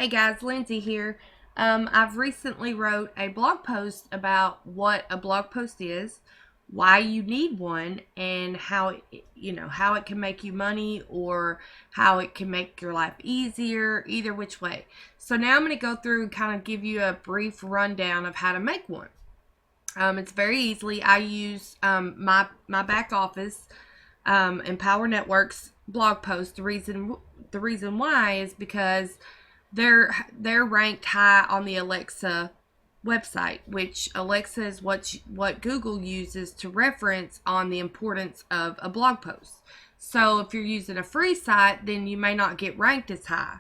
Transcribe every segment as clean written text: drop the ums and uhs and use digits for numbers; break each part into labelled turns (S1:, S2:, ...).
S1: Hey guys, Lindsay here. I've recently wrote a blog post about what a blog post is, why you need one, and how it can make you money or how it can make your life easier, either which way. So now I'm going to go through and kind of give you a brief rundown of how to make one. It's very easily. I use my back office Empower Networks blog post. The reason why is because they're ranked high on the Alexa website, which Alexa is what Google uses to reference on the importance of a blog post. So if you're using a free site, then you may not get ranked as high,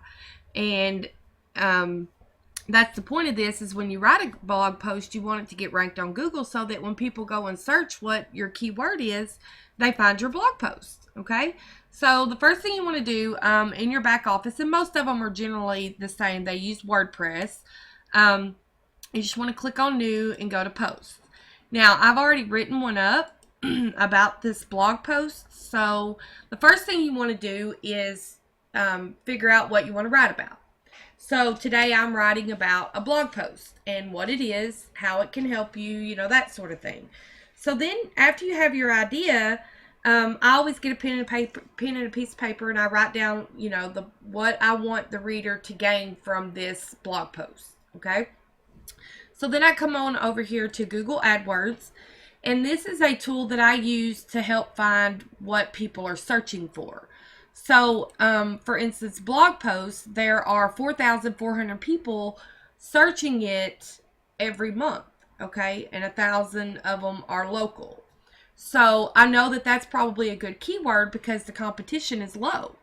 S1: and that's the point of this. Is when you write a blog post, you want it to get ranked on Google so that when people go and search what your keyword is, they find your blog post. Okay, so the first thing you want to do in your back office, and most of them are generally the same, they use WordPress. You just want to click on new and go to post. Now I've already written one up about this blog post, so the first thing you want to do is figure out what you want to write about. So today I'm writing about a blog post and what it is, how it can help you, that sort of thing. So then after you have your idea, I always get a pen and a piece of paper, and I write down, what I want the reader to gain from this blog post. Okay. So then I come on over here to Google AdWords, and this is a tool that I use to help find what people are searching for. So, for instance, blog posts, there are 4,400 people searching it every month, okay? And 1,000 of them are local. So I know that that's probably a good keyword because the competition is low.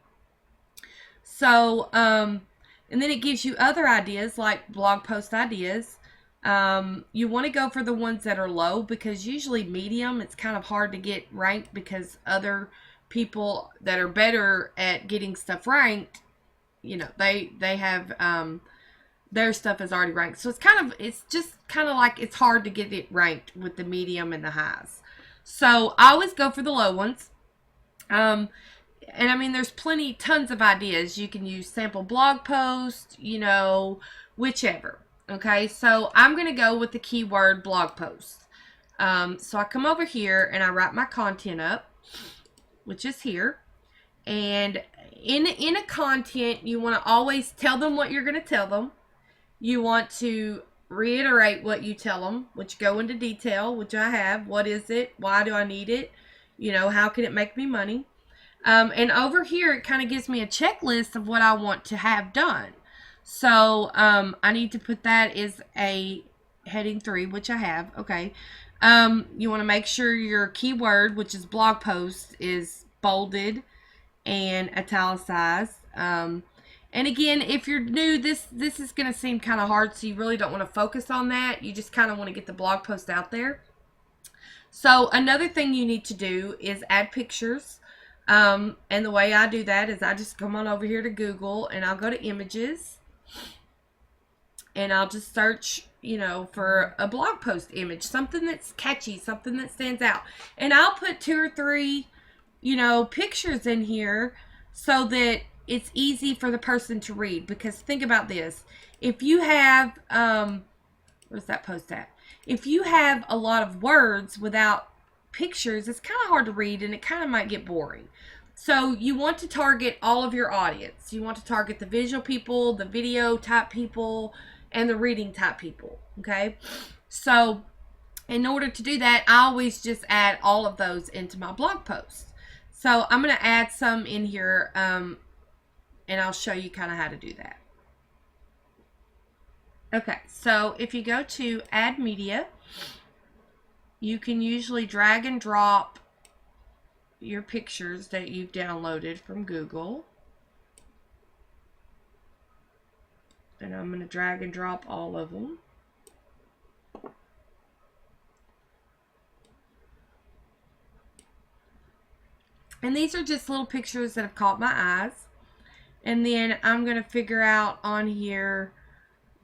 S1: So, and then it gives you other ideas like blog post ideas. You want to go for the ones that are low because usually medium, it's kind of hard to get ranked because other people that are better at getting stuff ranked, they have their stuff is already ranked. So it's just kind of like it's hard to get it ranked with the medium and the highs. So I always go for the low ones. And I mean, there's tons of ideas. You can use sample blog posts, whichever. Okay, so I'm going to go with the keyword blog post. So I come over here and I write my content up, which is here. And in a content, you want to always tell them what you're going to tell them. You want to reiterate what you tell them, which go into detail, which I have. What is it? Why do I need it? How can it make me money? And over here, it kind of gives me a checklist of what I want to have done. So I need to put that as a heading 3, which I have. Okay. You want to make sure your keyword, which is blog post, is bolded and italicized. And again, if you're new, this is going to seem kind of hard, so you really don't want to focus on that. You just kind of want to get the blog post out there. So another thing you need to do is add pictures. And the way I do that is I just come on over here to Google, and I'll go to images, and I'll just search, for a blog post image, something that's catchy, something that stands out. And I'll put 2 or 3, pictures in here so that it's easy for the person to read. Because think about this. If you have, where's that post at? If you have a lot of words without pictures, it's kind of hard to read and it kind of might get boring. So you want to target all of your audience. You want to target the visual people, the video type people, and the reading type people. Okay. So in order to do that, I always just add all of those into my blog post. So I'm going to add some in here, and I'll show you kind of how to do that. Okay, so if you go to add media, you can usually drag and drop your pictures that you've downloaded from Google. And I'm going to drag and drop all of them. And these are just little pictures that have caught my eyes. And then I'm going to figure out on here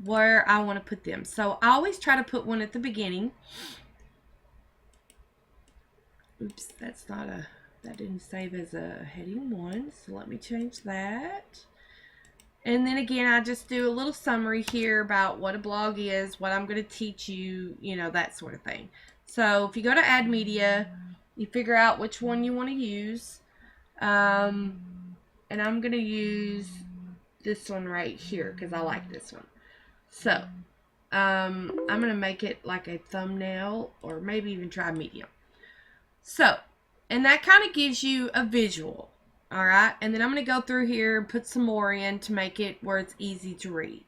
S1: where I want to put them. So I always try to put one at the beginning. Oops, that didn't save as a heading 1. So let me change that. And then again, I just do a little summary here about what a blog is, what I'm going to teach you, you know, that sort of thing. So if you go to Add Media, you figure out which one you want to use. And I'm going to use this one right here because I like this one. So I'm going to make it like a thumbnail, or maybe even try medium. So, and that kind of gives you a visual. Alright, and then I'm going to go through here and put some more in to make it where it's easy to read.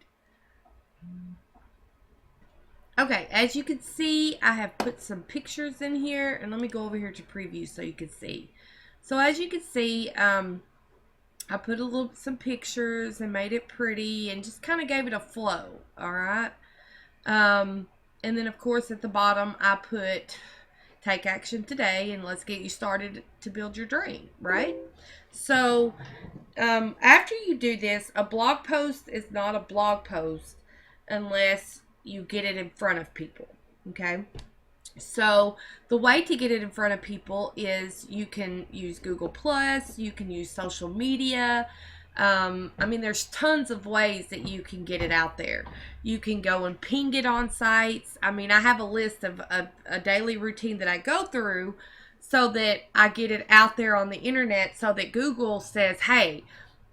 S1: Okay, as you can see, I have put some pictures in here, and let me go over here to preview so you can see. So as you can see, I put some pictures and made it pretty and just kind of gave it a flow, alright? And then of course at the bottom I put take action today and let's get you started to build your dream, right? So after you do this, a blog post is not a blog post unless you get it in front of people, okay? So the way to get it in front of people is you can use Google Plus, you can use social media. I mean, there's tons of ways that you can get it out there. You can go and ping it on sites. I mean, I have a list of a daily routine that I go through so that I get it out there on the internet so that Google says, hey,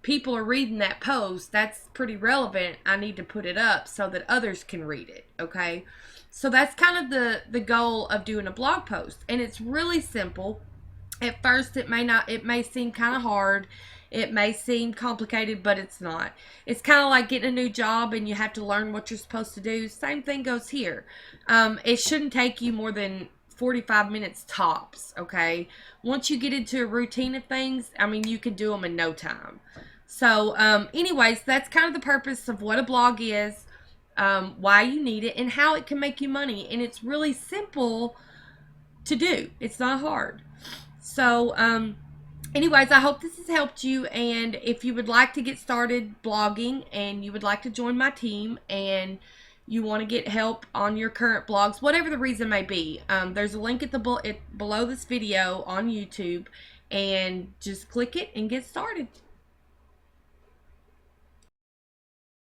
S1: people are reading that post. That's pretty relevant. I need to put it up so that others can read it, okay? So that's kind of the goal of doing a blog post. And it's really simple. At first, it may seem kind of hard. It may seem complicated, but it's not. It's kind of like getting a new job and you have to learn what you're supposed to do. Same thing goes here. It shouldn't take you more than 45 minutes tops, okay? Once you get into a routine of things, I mean, you can do them in no time. So, anyways, that's kind of the purpose of what a blog is, why you need it, and how it can make you money. And it's really simple to do. It's not hard. So, anyways, I hope this has helped you, and if you would like to get started blogging and you would like to join my team and you want to get help on your current blogs, whatever the reason may be, there's a link below this video on YouTube, and just click it and get started.